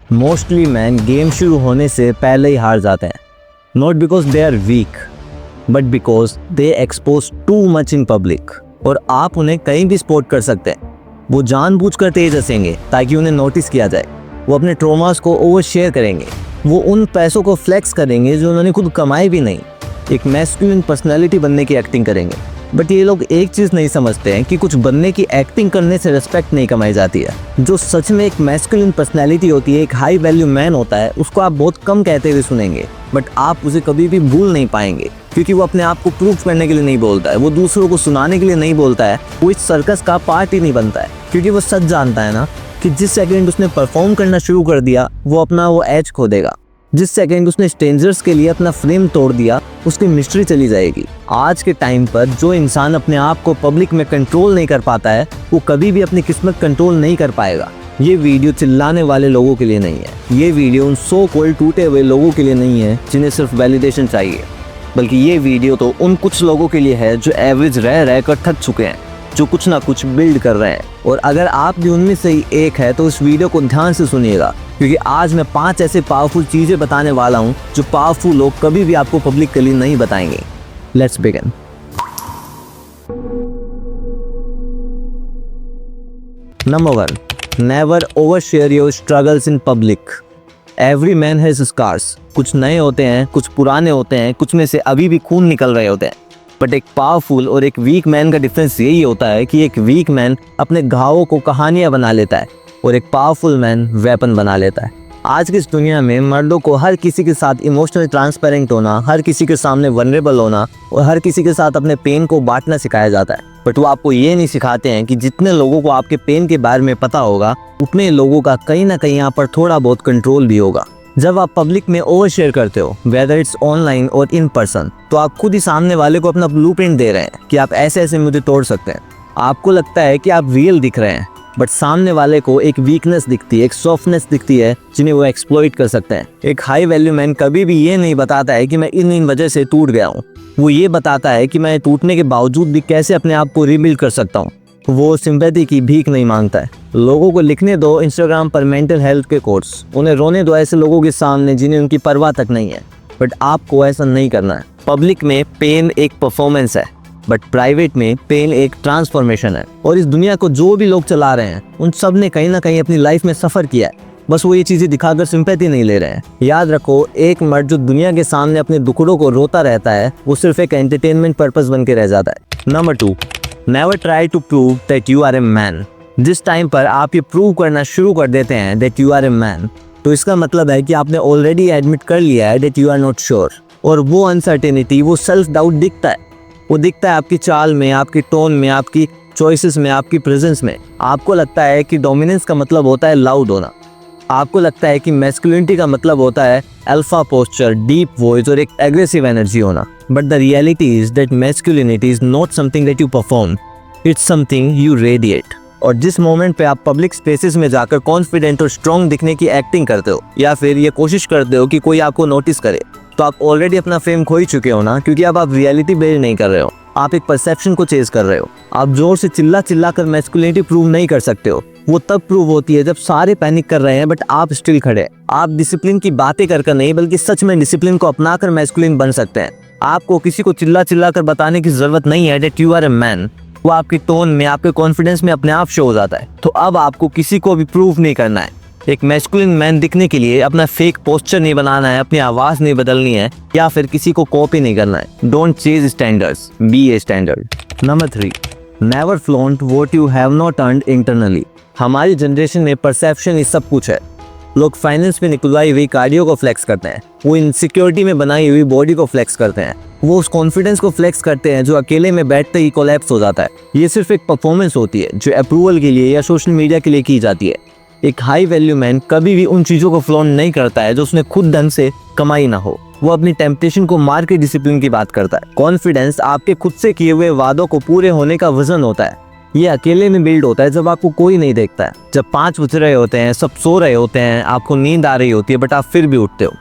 Mostly man game शुरू होने से पहले ही हार जाते हैं, not because they are weak but because they expose too much in public. और आप उन्हें कहीं भी सपोर्ट कर सकते हैं। वो जानबूझकर तेज हंसेंगे ताकि उन्हें नोटिस किया जाए। वो अपने ट्रॉमास को ओवर शेयर करेंगे। वो उन पैसों को फ्लेक्स करेंगे जो उन्होंने खुद कमाए भी नहीं। एक मैस्कुलिन पर्सनैलिटी बनने की एक्टिंग करेंगे। बट ये लोग एक चीज़ नहीं समझते हैं कि कुछ बनने की एक्टिंग करने से रिस्पेक्ट नहीं कमाई जाती है। जो सच में एक मैस्कुलिन पर्सनैलिटी होती है, एक हाई वैल्यू मैन होता है, उसको आप बहुत कम कहते हुए सुनेंगे, बट आप उसे कभी भी भूल नहीं पाएंगे, क्योंकि वो अपने आप को प्रूव करने के लिए नहीं बोलता है, वो दूसरों को सुनाने के लिए नहीं बोलता है, वो इस सर्कस का पार्ट ही नहीं बनता है, क्योंकि वो सच जानता है ना कि जिस सेकंड उसने परफॉर्म करना शुरू कर दिया वो अपना वो एज खो देगा। जिस सेकंड उसने स्ट्रेंजर्स के लिए अपना फ्रेम तोड़ दिया उसकी मिस्ट्री चली जाएगी। आज के टाइम पर जो इंसान अपने आप को पब्लिक में कंट्रोल नहीं कर पाता है वो कभी भी अपनी किस्मत कंट्रोल नहीं कर पाएगा। ये वीडियो चिल्लाने वाले लोगों के लिए नहीं है। ये वीडियो उन सो कॉल्ड टूटे हुए लोगों के लिए नहीं है जिन्हें सिर्फ वैलिडेशन चाहिए, बल्कि ये वीडियो तो उन कुछ लोगों के लिए है जो एवरेज रह कर थक चुके हैं, जो कुछ ना कुछ बिल्ड कर रहे हैं। और अगर आप भी उनमें से ही एक है तो इस वीडियो को ध्यान से सुनिएगा, क्योंकि आज मैं 5 ऐसे पावरफुल चीजें बताने वाला हूं जो पावरफुल लोग कभी भी आपको पब्लिकली नहीं बताएंगे। Let's begin. Number 1, never over share your struggles in public. Every man has scars. कुछ नए होते हैं, कुछ पुराने होते हैं, कुछ में से अभी भी खून निकल रहे होते हैं। बट एक पावरफुल और एक वीक मैन का डिफरेंस यही होता है कि एक वीक मैन अपने घावों को कहानियां बना लेता है और एक पावरफुल मैन वेपन बना लेता है। आज की इस दुनिया में मर्दों को हर किसी के साथ इमोशनल ट्रांसपेरेंट होना, हर किसी के सामने वनरेबल होना और हर किसी के साथ अपने पेन को बांटना सिखाया जाता है। बट वो आपको ये नहीं सिखाते हैं कि जितने लोगों को आपके पेन के बारे में पता होगा उतने लोगों का कहीं ना कहीं यहाँ पर थोड़ा बहुत कंट्रोल भी होगा। जब आप पब्लिक में ओवर शेयर करते हो, वेदर इट्स ऑनलाइन और इन पर्सन, तो आप खुद ही सामने वाले को अपना ब्लूप्रिंट दे रहे हैं कि आप ऐसे ऐसे मुझे तोड़ सकते हैं। आपको लगता है कि आप रियल दिख रहे हैं, बट सामने वाले को एक वीकनेस दिखती है, एक सॉफ्टनेस दिखती है जिन्हें वो एक्सप्लॉइट कर सकते हैं। एक हाई वैल्यू मैन कभी भी ये नहीं बताता है कि मैं इन वजह से टूट गया हूँ। वो ये बताता है कि मैं टूटने के बावजूद भी कैसे अपने आप को रिबिल्ड कर सकता हूँ। वो सिंपैथी की भीख नहीं मांगता है। लोगों को लिखने दो इंस्टाग्राम पर मेंटल हेल्थ के कोट्स, उन्हें रोने दो ऐसे लोगों के सामने जिन्हें उनकी परवाह तक नहीं है। बट आपको ऐसा नहीं करना है। पब्लिक में पेन एक परफॉर्मेंस है, बट प्राइवेट में पेन एक ट्रांसफॉर्मेशन है। और इस दुनिया को जो भी लोग चला रहे हैं उन सब ने कहीं ना कहीं अपनी लाइफ में सफर किया है, बस वो ये चीजें दिखाकर सिंपैथी नहीं ले रहे हैं। याद रखो, एक मर्द जो दुनिया के सामने अपने दुखड़ों को रोता रहता है वो सिर्फ एक एंटरटेनमेंट पर्पस बन के रह जाता है। Number 2, never try to prove that you are a man. जिस टाइम पर आप ये प्रूव करना शुरू कर देते हैं that you are a man, तो इसका मतलब है कि आपने ऑलरेडी एडमिट कर लिया है that you are not sure. और वो अनसर्टेनिटी, वो सेल्फ डाउट दिखता है। वो दिखता है आपकी चाल में, आपकी टोन में, आपकी चॉइसेस में, आपकी प्रेजेंस में। आपको लगता है कि डोमिनेंस का मतलब होता है लाउड होना। आपको लगता है कि मैस्कुलिनिटी का मतलब होता है अल्फा पोस्चर, डीप वॉइस और एक एग्रेसिव एनर्जी होना। But the reality is that masculinity is not something that you perform, it's something you radiate. और जिस मोमेंट पे आप पब्लिक स्पेसेस में जाकर कॉन्फिडेंट और स्ट्रॉन्ग दिखने की एक्टिंग करते हो या फिर ये कोशिश करते हो कि कोई आपको नोटिस करे, तो आप ऑलरेडी अपना फेम खो ही चुके हो ना, क्योंकि अब आप रियलिटी बिल्ड नहीं कर रहे हो, आप एक परसेप्शन को चेज कर रहे हो। आप जोर से चिल्ला कर मैस्कुलिनिटी प्रूव नहीं कर सकते हो। वो तब प्रूव होती है जब सारे पैनिक कर रहे हैं बट आप स्टिल खड़े। आप डिसिप्लिन की बातें कर नहीं बल्कि सच में डिसिप्लिन को अपनाकर मैस्कुलिन बन सकते हैं। आपको किसी को चिल्ला कर बताने की जरूरत नहीं है that you are a man. वो आपकी टोन में, आपके कॉन्फिडेंस में अपने आप शो हो जाता है। तो अब आपको किसी को भी प्रूव नहीं करना है। एक मैस्कुलिन मैन दिखने के लिए अपना फेक पोस्चर नहीं बनाना है, अपनी आवाज नहीं बदलनी है या फिर किसी को कॉपी नहीं करना है। Don't chase standards, be a standard. Number 3, never flaunt what you have not earned internally. हमारी जनरेशन में परसेप्शन ही सब कुछ है। लोग फाइनेंस में निकलवाई हुई कार्डियो को फ्लेक्स करते हैं, वो इनसिक्योरिटी में बनाई हुई बॉडी को फ्लेक्स करते हैं, वो उस कॉन्फिडेंस को फ्लेक्स करते हैं जो अकेले में बैठते ही कोलैप्स हो जाता है। ये सिर्फ एक परफॉर्मेंस होती है जो अप्रूवल के लिए या सोशल मीडिया के लिए की जाती है। एक हाई वैल्यू मैन कभी भी उन चीज़ों को फ्लॉन्ट नहीं करता है जो उसने खुद ढंग से कमाई ना हो। वो अपनी टेम्पटेशन को मार के डिसिप्लिन की बात करता है। कॉन्फिडेंस आपके खुद से किए हुए वादों को पूरे होने का वजन होता है। ये अकेले में बिल्ड होता है जब आपको कोई नहीं देखता है, जब 5 बज रहे होते हैं, सब सो रहे होते हैं, आपको नींद आ रही होती है बट आप फिर भी उठते हो,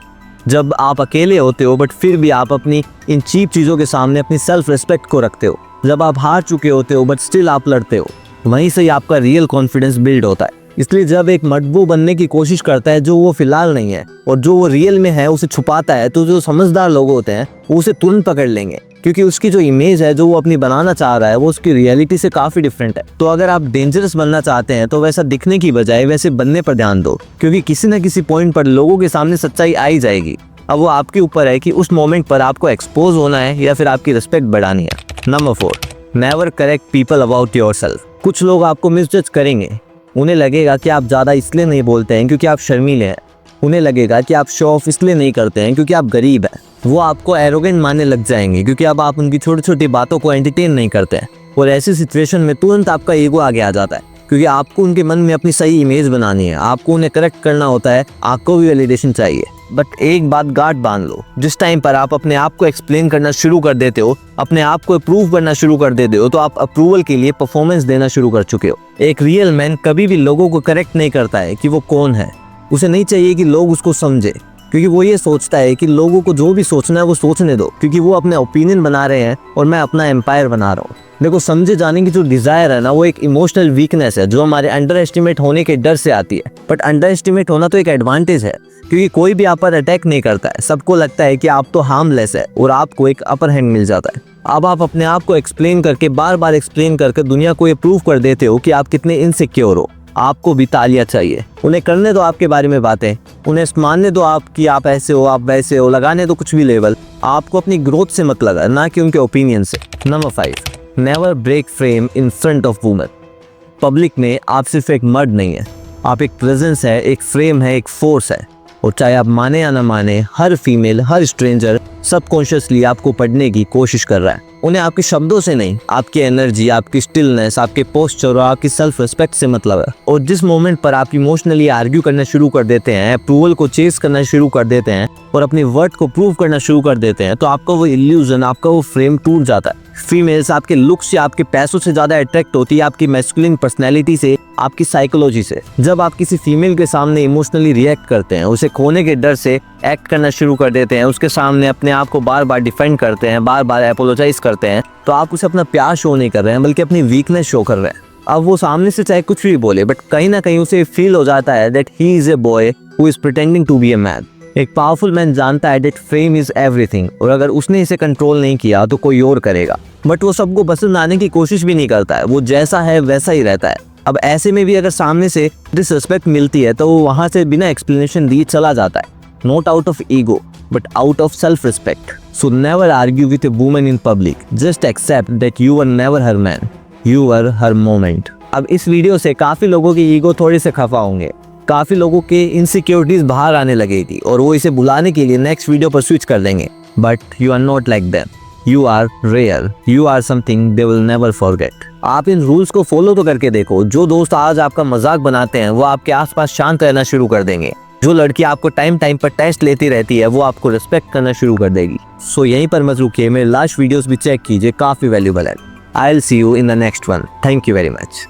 जब आप अकेले होते हो बट फिर भी आप अपनी इन चीप चीज़ों के सामने अपनी सेल्फ रिस्पेक्ट को रखते हो, जब आप हार चुके होते हो बट स्टिल आप लड़ते हो, वहीं से आपका रियल कॉन्फिडेंस बिल्ड होता है। इसलिए जब एक मर्द वो बनने की कोशिश करता है जो वो फिलहाल नहीं है और जो वो रियल में है उसे छुपाता है, तो जो समझदार लोग होते हैं वो उसे तुरंत पकड़ लेंगे, क्योंकि उसकी जो इमेज है जो वो अपनी बनाना चाह रहा है वो उसकी रियलिटी से काफी डिफरेंट है। तो अगर आप डेंजरस बनना चाहते हैं तो वैसा दिखने की बजाय वैसे बनने पर ध्यान दो, क्योंकि किसी न किसी पॉइंट पर लोगों के सामने सच्चाई आ ही जाएगी। अब वो आपके ऊपर है कि उस मोमेंट पर आपको एक्सपोज होना है या फिर आपकी रिस्पेक्ट बढ़ानी है। Number 4, never correct people about yourself. कुछ लोग आपको मिसजज करेंगे। उन्हें लगेगा कि आप ज़्यादा इसलिए नहीं बोलते हैं क्योंकि आप शर्मीले हैं। उन्हें लगेगा कि आप शो ऑफ इसलिए नहीं करते हैं क्योंकि आप गरीब हैं। वो आपको एरोगेंट मानने लग जाएंगे क्योंकि अब आप उनकी छोटी छोटी बातों को एंटरटेन नहीं करते हैं। और ऐसी सिचुएशन में तुरंत आपका ईगो आगे आ जाता है, क्योंकि आपको उनके मन में अपनी सही इमेज बनानी है, आपको उन्हें करेक्ट करना होता है, आपको भी वैलिडेशन चाहिए। बट एक बात गांठ बांध लो, जिस टाइम पर आप अपने आप को एक्सप्लेन करना शुरू कर देते हो, अपने आप को अप्रूव करना शुरू कर देते हो, तो आप अप्रूवल के लिए परफॉर्मेंस देना शुरू कर चुके हो। एक रियल मैन कभी भी लोगों को करेक्ट नहीं करता है कि वो कौन है। उसे नहीं चाहिए कि लोग उसको समझे, क्योंकि वो ये सोचता है कि लोगों को जो भी सोचना है वो सोचने दो, क्योंकि वो अपने ओपिनियन बना रहे हैं और मैं अपना एम्पायर बना रहा हूँ। देखो, समझे जाने की जो डिजायर है ना, वो एक इमोशनल वीकनेस है जो हमारे अंडर एस्टिमेट होने के डर से आती है। बट अंडर एस्टिमेट होना तो एक एडवांटेज है, क्योंकि कोई भी आप पर अटैक नहीं करता है। सबको लगता है कि आप तो हार्मलेस है और आपको एक अपर हैंड मिल जाता है। अब आप अपने आप को एक्सप्लेन करके, बार बार एक्सप्लेन करके दुनिया को ये प्रूव कर देते हो कि आप कितने इनसिक्योर हो। आपको भी तालियां चाहिए। उन्हें करने दो आपके बारे में बातें, उन्हें मानने दो कि आप ऐसे हो, आप वैसे हो, लगाने दो कुछ भी लेवल। आपको अपनी ग्रोथ से मत लगा, ना कि उनके ओपिनियन से। Number 5, never break frame in front of women. Public में आप सिर्फ एक मर्द नहीं है, आप एक प्रेजेंस है, एक फ्रेम है, एक फोर्स है। और चाहे आप माने या ना माने, हर फीमेल, हर स्ट्रेंजर सबकॉन्शियसली आपको पढ़ने की कोशिश कर रहा है। उन्हें आपके शब्दों से नहीं, आपकी एनर्जी, आपकी स्टिलनेस, आपके पोस्चर और आपकी सेल्फ रिस्पेक्ट से मतलब है। और जिस मोमेंट पर आप इमोशनली आर्ग्यू करना शुरू कर देते हैं, अप्रूवल को चेस करना शुरू कर देते हैं और अपनी वर्थ को प्रूव करना शुरू कर देते हैं, तो आपका वो इल्यूजन, आपका वो फ्रेम टूट जाता है। फीमेल्स आपके लुक्स से, आपके पैसों से ज्यादा अट्रैक्ट होती है आपकी मैस्कुलिन पर्सनैलिटी से, आपकी साइकोलॉजी से। जब आप किसी फीमेल के सामने इमोशनली रिएक्ट करते हैं, उसे खोने के डर से एक्ट करना शुरू कर देते हैं, उसके सामने अपने आप को बार बार डिफेंड करते हैं, बार बार अपोलोजाइज करते हैं, तो आप उसे अपना प्यार शो नहीं कर रहे हैं, बल्कि अपनी वीकनेस शो कर रहे हैं। अब वो सामने से चाहे कुछ भी बोले, बट कहीं ना कहीं उसे फील हो जाता है that he is a boy who is pretending to be a man. एक पावरफुल मैन जानता है दैट फेम इज एवरीथिंग, और अगर उसने इसे कंट्रोल नहीं किया तो कोई और करेगा। बट वो सबको पसंद आने की कोशिश भी नहीं करता है, वो जैसा है वैसा ही रहता है। अब ऐसे में भी अगर सामने से डिसरिस्पेक्ट मिलती है तो वो वहां से बिना एक्सप्लेनेशन दिए चला जाता है, not out of ego but out of self respect. So never argue with a woman in public, just accept that you were never her man, you were her moment. अब इस वीडियो से काफी लोगों की ईगो थोड़े से खफा होंगे, काफी लोगों के इनसिक्योरिटीज बाहर आने लगेगी और वो इसे भुलाने के लिए नेक्स्ट वीडियो पर स्विच कर देंगे। But you are not like them, you are rare, you are something they will never forget. आप इन रूल्स को फॉलो तो करके देखो। जो दोस्त आज आपका मजाक बनाते हैं वो आपके आसपास शांत रहना शुरू कर देंगे। जो लड़की आपको टाइम टाइम पर टेस्ट लेती रहती है वो आपको रिस्पेक्ट करना शुरू कर देगी। सो यहीं पर मत रुकिए, मेरे लास्ट वीडियोस भी चेक कीजिए, काफी वैल्यूबल है। I will see you in the next one. Thank you very much.